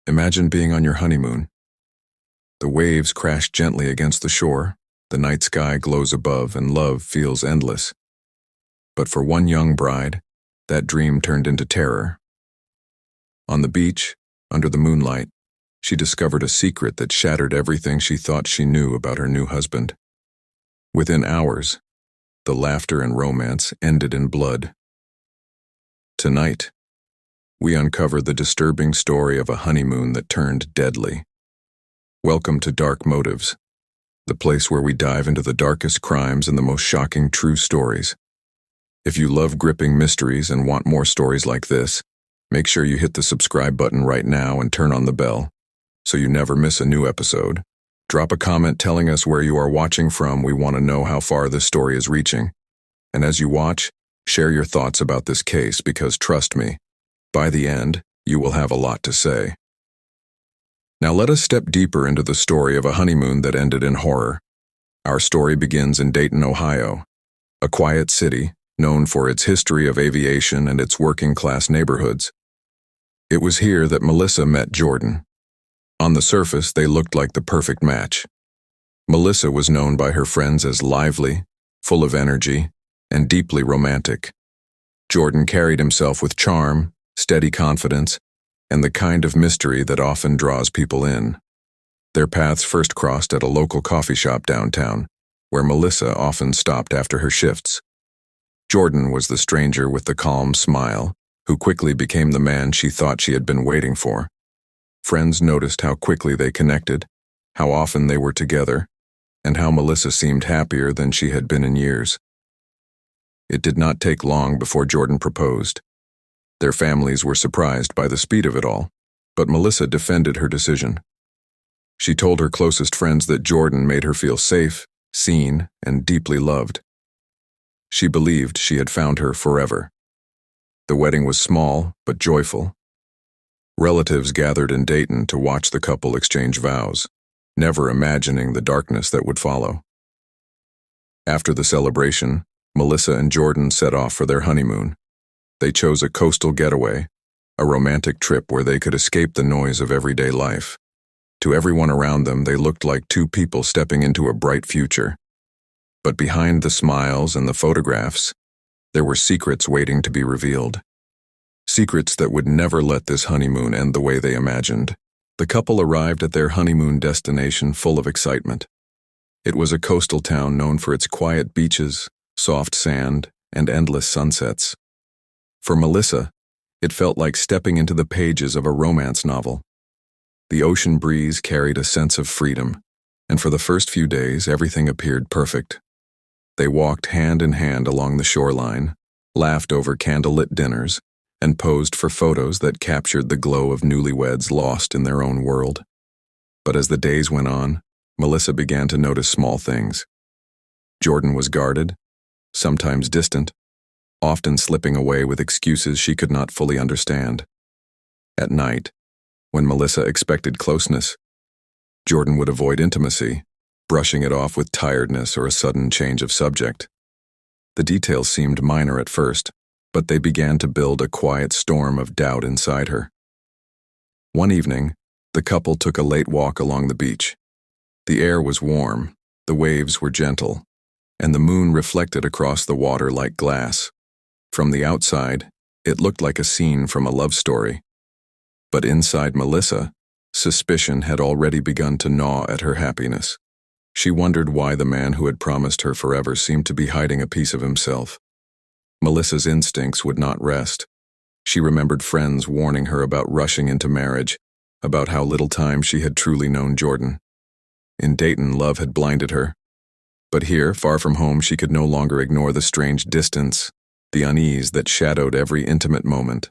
Imagine being on your honeymoon. The waves crash gently against the shore, the night sky glows above, and love feels endless. But for one young bride, that dream turned into terror. On the beach, under the moonlight, she discovered a secret that shattered everything she thought she knew about her new husband. Within hours, the laughter and romance ended in blood. Tonight, we uncover the disturbing story of a honeymoon that turned deadly. Welcome to Dark Motives, the place where we dive into the darkest crimes and the most shocking true stories. If you love gripping mysteries and want more stories like this, make sure you hit the subscribe button right now and turn on the bell, so you never miss a new episode. Drop a comment telling us where you are watching from. We want to know how far this story is reaching. And as you watch, share your thoughts about this case because trust me, by the end, you will have a lot to say. Now let us step deeper into the story of a honeymoon that ended in horror. Our story begins in Dayton, Ohio, a quiet city known for its history of aviation and its working-class neighborhoods. It was here that Melissa met Jordan. On the surface, they looked like the perfect match. Melissa was known by her friends as lively, full of energy, and deeply romantic. Jordan carried himself with charm, steady confidence, and the kind of mystery that often draws people in. Their paths first crossed at a local coffee shop downtown, where Melissa often stopped after her shifts. Jordan was the stranger with the calm smile, who quickly became the man she thought she had been waiting for. Friends noticed how quickly they connected, how often they were together, and how Melissa seemed happier than she had been in years. It did not take long before Jordan proposed. Their families were surprised by the speed of it all, but Melissa defended her decision. She told her closest friends that Jordan made her feel safe, seen, and deeply loved. She believed she had found her forever. The wedding was small but joyful. Relatives gathered in Dayton to watch the couple exchange vows, never imagining the darkness that would follow. After the celebration, Melissa and Jordan set off for their honeymoon. They chose a coastal getaway, a romantic trip where they could escape the noise of everyday life. To everyone around them, they looked like two people stepping into a bright future. But behind the smiles and the photographs, there were secrets waiting to be revealed. Secrets that would never let this honeymoon end the way they imagined. The couple arrived at their honeymoon destination full of excitement. It was a coastal town known for its quiet beaches, soft sand, and endless sunsets. For Melissa, it felt like stepping into the pages of a romance novel. The ocean breeze carried a sense of freedom, and for the first few days, everything appeared perfect. They walked hand in hand along the shoreline, laughed over candlelit dinners, and posed for photos that captured the glow of newlyweds lost in their own world. But as the days went on, Melissa began to notice small things. Jordan was guarded, sometimes distant, often slipping away with excuses she could not fully understand. At night, when Melissa expected closeness, Jordan would avoid intimacy, brushing it off with tiredness or a sudden change of subject. The details seemed minor at first, but they began to build a quiet storm of doubt inside her. One evening, the couple took a late walk along the beach. The air was warm, the waves were gentle, and the moon reflected across the water like glass. From the outside, it looked like a scene from a love story. But inside Melissa, suspicion had already begun to gnaw at her happiness. She wondered why the man who had promised her forever seemed to be hiding a piece of himself. Melissa's instincts would not rest. She remembered friends warning her about rushing into marriage, about how little time she had truly known Jordan. In Dayton, love had blinded her. But here, far from home, she could no longer ignore the strange distance, the unease that shadowed every intimate moment.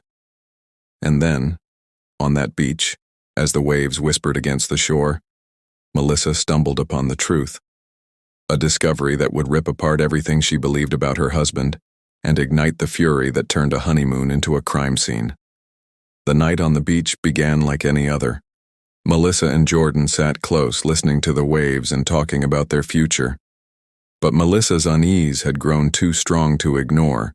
And then, on that beach, as the waves whispered against the shore, Melissa stumbled upon the truth. A discovery that would rip apart everything she believed about her husband and ignite the fury that turned a honeymoon into a crime scene. The night on the beach began like any other. Melissa and Jordan sat close, listening to the waves and talking about their future. But Melissa's unease had grown too strong to ignore.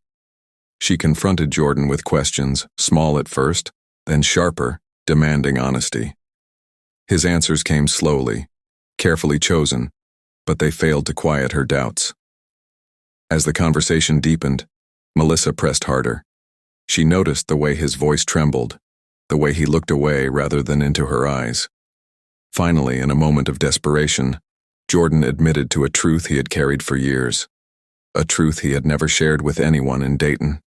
She confronted Jordan with questions, small at first, then sharper, demanding honesty. His answers came slowly, carefully chosen, but they failed to quiet her doubts. As the conversation deepened, Melissa pressed harder. She noticed the way his voice trembled, the way he looked away rather than into her eyes. Finally, in a moment of desperation, Jordan admitted to a truth he had carried for years, a truth he had never shared with anyone in Dayton.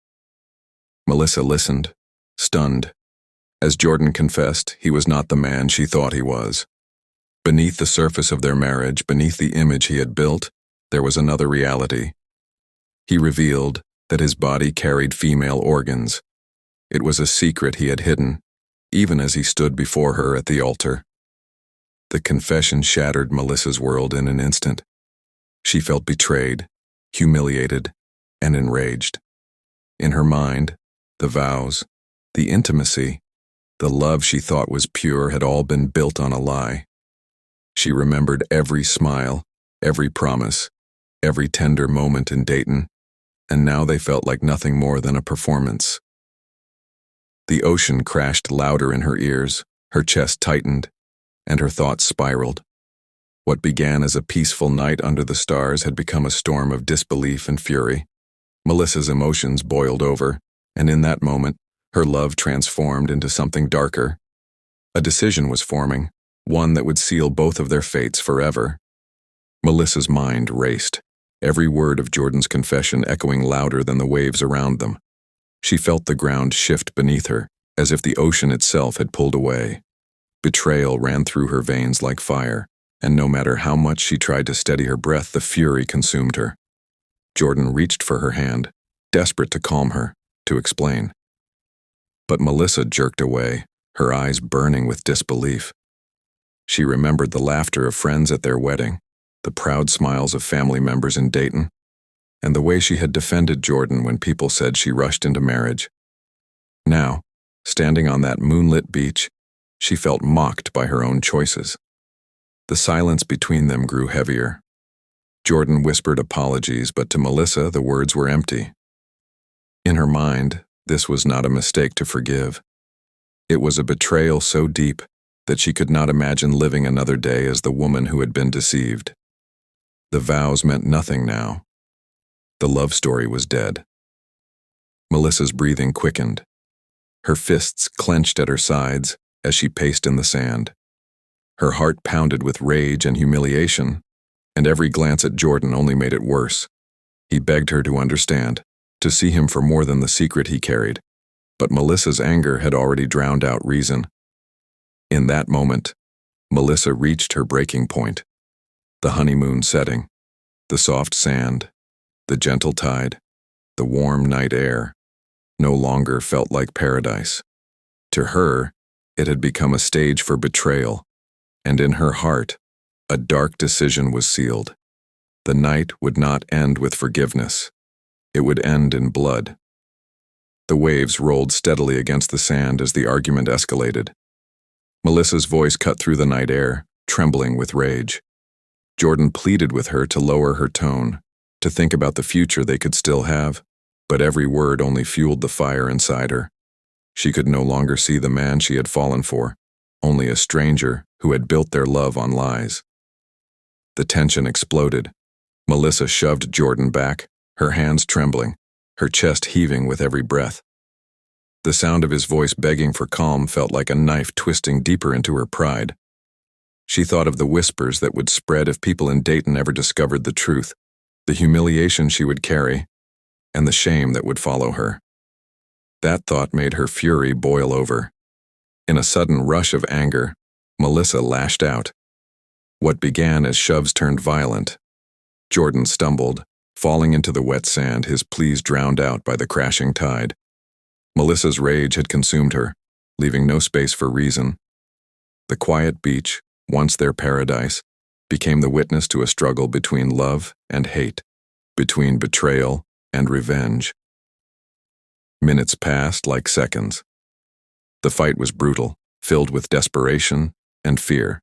Melissa listened, stunned. As Jordan confessed, he was not the man she thought he was. Beneath the surface of their marriage, beneath the image he had built, there was another reality. He revealed that his body carried female organs. It was a secret he had hidden, even as he stood before her at the altar. The confession shattered Melissa's world in an instant. She felt betrayed, humiliated, and enraged. In her mind, the vows, the intimacy, the love she thought was pure had all been built on a lie. She remembered every smile, every promise, every tender moment in Dayton, and now they felt like nothing more than a performance. The ocean crashed louder in her ears, her chest tightened, and her thoughts spiraled. What began as a peaceful night under the stars had become a storm of disbelief and fury. Melissa's emotions boiled over, and in that moment, her love transformed into something darker. A decision was forming, one that would seal both of their fates forever. Melissa's mind raced, every word of Jordan's confession echoing louder than the waves around them. She felt the ground shift beneath her, as if the ocean itself had pulled away. Betrayal ran through her veins like fire, and no matter how much she tried to steady her breath, the fury consumed her. Jordan reached for her hand, desperate to calm her, to explain. But Melissa jerked away, her eyes burning with disbelief. She remembered the laughter of friends at their wedding, the proud smiles of family members in Dayton, and the way she had defended Jordan when people said she rushed into marriage. Now, standing on that moonlit beach, she felt mocked by her own choices. The silence between them grew heavier. Jordan whispered apologies, but to Melissa the words were empty. In her mind, this was not a mistake to forgive. It was a betrayal so deep that she could not imagine living another day as the woman who had been deceived. The vows meant nothing now. The love story was dead. Melissa's breathing quickened. Her fists clenched at her sides as she paced in the sand. Her heart pounded with rage and humiliation, and every glance at Jordan only made it worse. He begged her to understand, to see him for more than the secret he carried, but Melissa's anger had already drowned out reason. In that moment, Melissa reached her breaking point. The honeymoon setting, the soft sand, the gentle tide, the warm night air, no longer felt like paradise. To her, it had become a stage for betrayal, and in her heart, a dark decision was sealed. The night would not end with forgiveness. It would end in blood. The waves rolled steadily against the sand as the argument escalated. Melissa's voice cut through the night air, trembling with rage. Jordan pleaded with her to lower her tone, to think about the future they could still have, but every word only fueled the fire inside her. She could no longer see the man she had fallen for, only a stranger who had built their love on lies. The tension exploded. Melissa shoved Jordan back, her hands trembling, her chest heaving with every breath. The sound of his voice begging for calm felt like a knife twisting deeper into her pride. She thought of the whispers that would spread if people in Dayton ever discovered the truth, the humiliation she would carry, and the shame that would follow her. That thought made her fury boil over. In a sudden rush of anger, Melissa lashed out. What began as shoves turned violent. Jordan stumbled, falling into the wet sand, his pleas drowned out by the crashing tide. Melissa's rage had consumed her, leaving no space for reason. The quiet beach, once their paradise, became the witness to a struggle between love and hate, between betrayal and revenge. Minutes passed like seconds. The fight was brutal, filled with desperation and fear.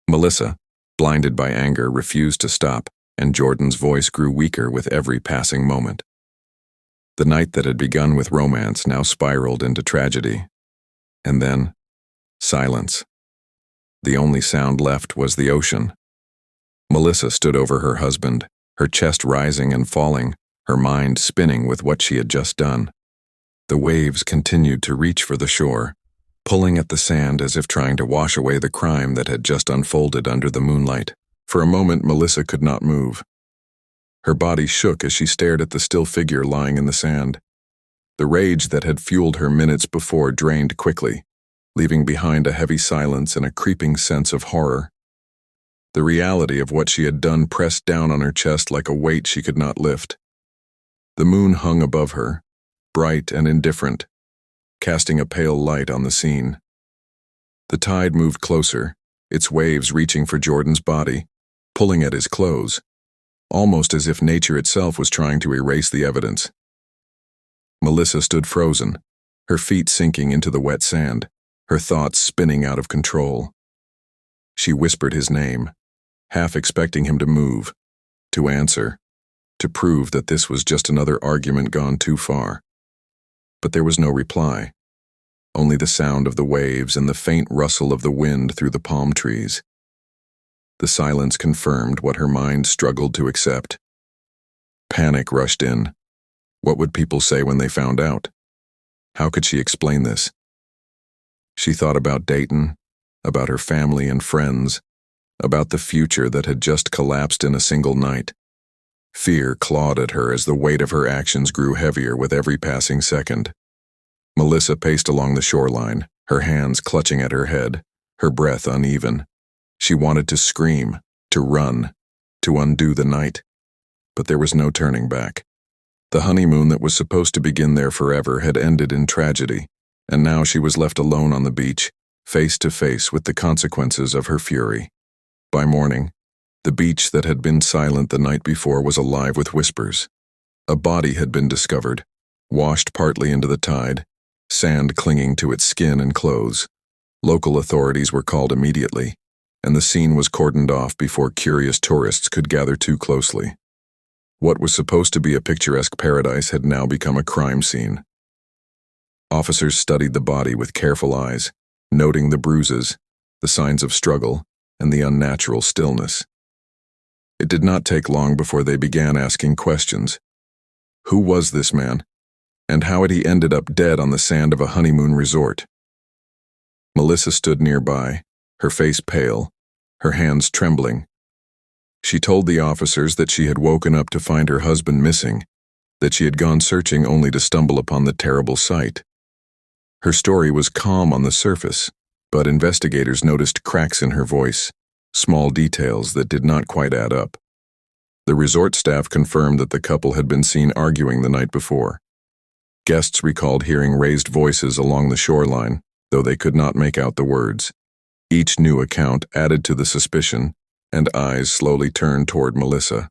Melissa, blinded by anger, refused to stop, and Jordan's voice grew weaker with every passing moment. The night that had begun with romance now spiraled into tragedy. And then, Silence. The only sound left was the ocean. Melissa stood over her husband, her chest rising and falling, her mind spinning with what she had just done. The waves continued to reach for the shore, pulling at the sand as if trying to wash away the crime that had just unfolded under the moonlight. For a moment, Melissa could not move. Her body shook as she stared at the still figure lying in the sand. The rage that had fueled her minutes before drained quickly, leaving behind a heavy silence and a creeping sense of horror. The reality of what she had done pressed down on her chest like a weight she could not lift. The moon hung above her, bright and indifferent, casting a pale light on the scene. The tide moved closer, its waves reaching for Jordan's body, pulling at his clothes, almost as if nature itself was trying to erase the evidence. Melissa stood frozen, her feet sinking into the wet sand, her thoughts spinning out of control. She whispered his name, half expecting him to move, to answer, to prove that this was just another argument gone too far. But there was no reply, only the sound of the waves and the faint rustle of the wind through the palm trees. The silence confirmed what her mind struggled to accept. Panic rushed in. What would people say when they found out? How could she explain this? She thought about Dayton, about her family and friends, about the future that had just collapsed in a single night. Fear clawed at her as the weight of her actions grew heavier with every passing second. Melissa paced along the shoreline, her hands clutching at her head, her breath uneven. She wanted to scream, to run, to undo the night. But there was no turning back. The honeymoon that was supposed to begin there forever had ended in tragedy, and now she was left alone on the beach, face to face with the consequences of her fury. By morning, the beach that had been silent the night before was alive with whispers. A body had been discovered, washed partly into the tide, sand clinging to its skin and clothes. Local authorities were called immediately, and the scene was cordoned off before curious tourists could gather too closely. What was supposed to be a picturesque paradise had now become a crime scene. Officers studied the body with careful eyes, noting the bruises, the signs of struggle, and the unnatural stillness. It did not take long before they began asking questions. Who was this man? And how had he ended up dead on the sand of a honeymoon resort? Melissa stood nearby, her face pale, her hands trembling. She told the officers that she had woken up to find her husband missing, that she had gone searching only to stumble upon the terrible sight. Her story was calm on the surface, but investigators noticed cracks in her voice, small details that did not quite add up. The resort staff confirmed that the couple had been seen arguing the night before. Guests recalled hearing raised voices along the shoreline, though they could not make out the words. Each new account added to the suspicion, and eyes slowly turned toward Melissa.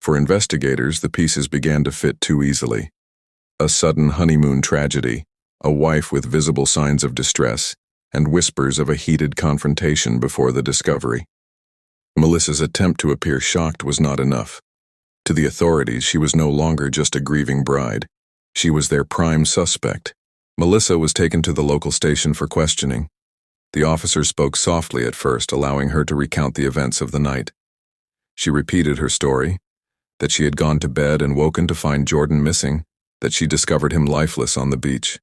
For investigators, the pieces began to fit too easily. A sudden honeymoon tragedy, a wife with visible signs of distress, and whispers of a heated confrontation before the discovery. Melissa's attempt to appear shocked was not enough. To the authorities, she was no longer just a grieving bride. She was their prime suspect. Melissa was taken to the local station for questioning. The officer spoke softly at first, allowing her to recount the events of the night. She repeated her story, that she had gone to bed and woken to find Jordan missing, that she discovered him lifeless on the beach.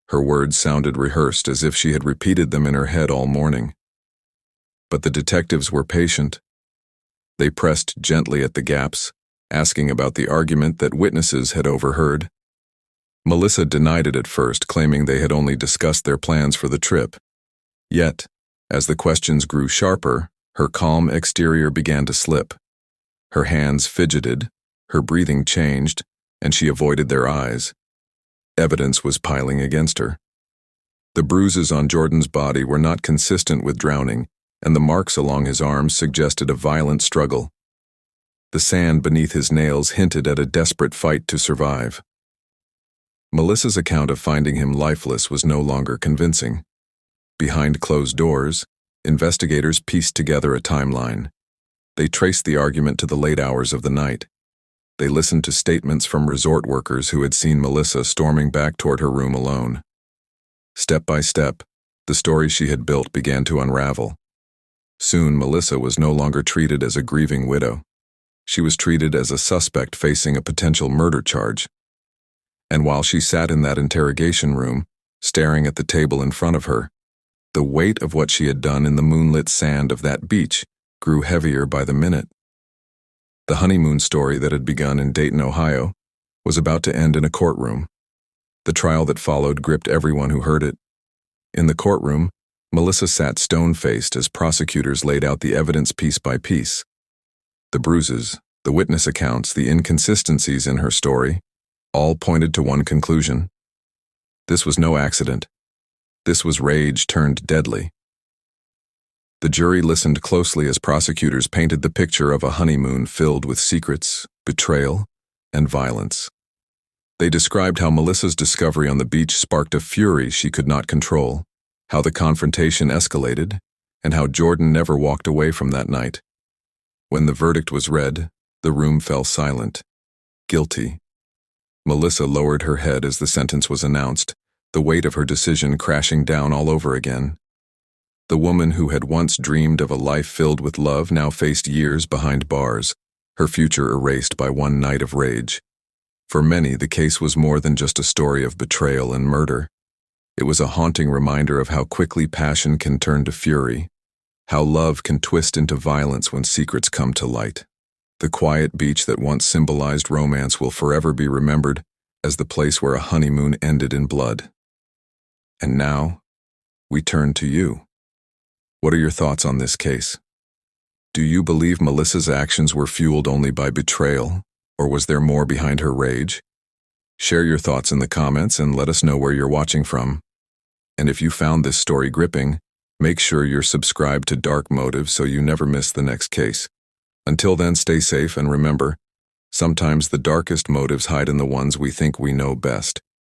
Her words sounded rehearsed, as if she had repeated them in her head all morning. But the detectives were patient. They pressed gently at the gaps, asking about the argument that witnesses had overheard. Melissa denied it at first, claiming they had only discussed their plans for the trip. Yet, as the questions grew sharper, her calm exterior began to slip. Her hands fidgeted, her breathing changed, and she avoided their eyes. Evidence was piling against her. The bruises on Jordan's body were not consistent with drowning, and the marks along his arms suggested a violent struggle. The sand beneath his nails hinted at a desperate fight to survive. Melissa's account of finding him lifeless was no longer convincing. Behind closed doors, investigators pieced together a timeline. They traced the argument to the late hours of the night. They listened to statements from resort workers who had seen Melissa storming back toward her room alone. Step by step, The story she had built began to unravel. Soon, Melissa was no longer treated as a grieving widow. She was treated as a suspect facing a potential murder charge. And while she sat in that interrogation room, staring at the table in front of her, the weight of what she had done in the moonlit sand of that beach grew heavier by the minute. The honeymoon story that had begun in Dayton, Ohio, was about to end in a courtroom. The trial that followed gripped everyone who heard it. In the courtroom, Melissa sat stone-faced as prosecutors laid out the evidence piece by piece. The bruises, the witness accounts, the inconsistencies in her story, all pointed to one conclusion. This was no accident. This was rage turned deadly. The jury listened closely as prosecutors painted the picture of a honeymoon filled with secrets, betrayal, and violence. They described how Melissa's discovery on the beach sparked a fury she could not control, how the confrontation escalated, and how Jordan never walked away from that night. When the verdict was read, the room fell silent. Guilty. Melissa lowered her head as the sentence was announced, the weight of her decision crashing down all over again. The woman who had once dreamed of a life filled with love now faced years behind bars, her future erased by one night of rage. For many, the case was more than just a story of betrayal and murder. It was a haunting reminder of how quickly passion can turn to fury, how love can twist into violence when secrets come to light. The quiet beach that once symbolized romance will forever be remembered as the place where a honeymoon ended in blood. And now, we turn to you. What are your thoughts on this case? Do you believe Melissa's actions were fueled only by betrayal, or was there more behind her rage? Share your thoughts in the comments and let us know where you're watching from. And if you found this story gripping, make sure you're subscribed to Dark Motives so you never miss the next case. Until then, stay safe and remember, sometimes the darkest motives hide in the ones we think we know best.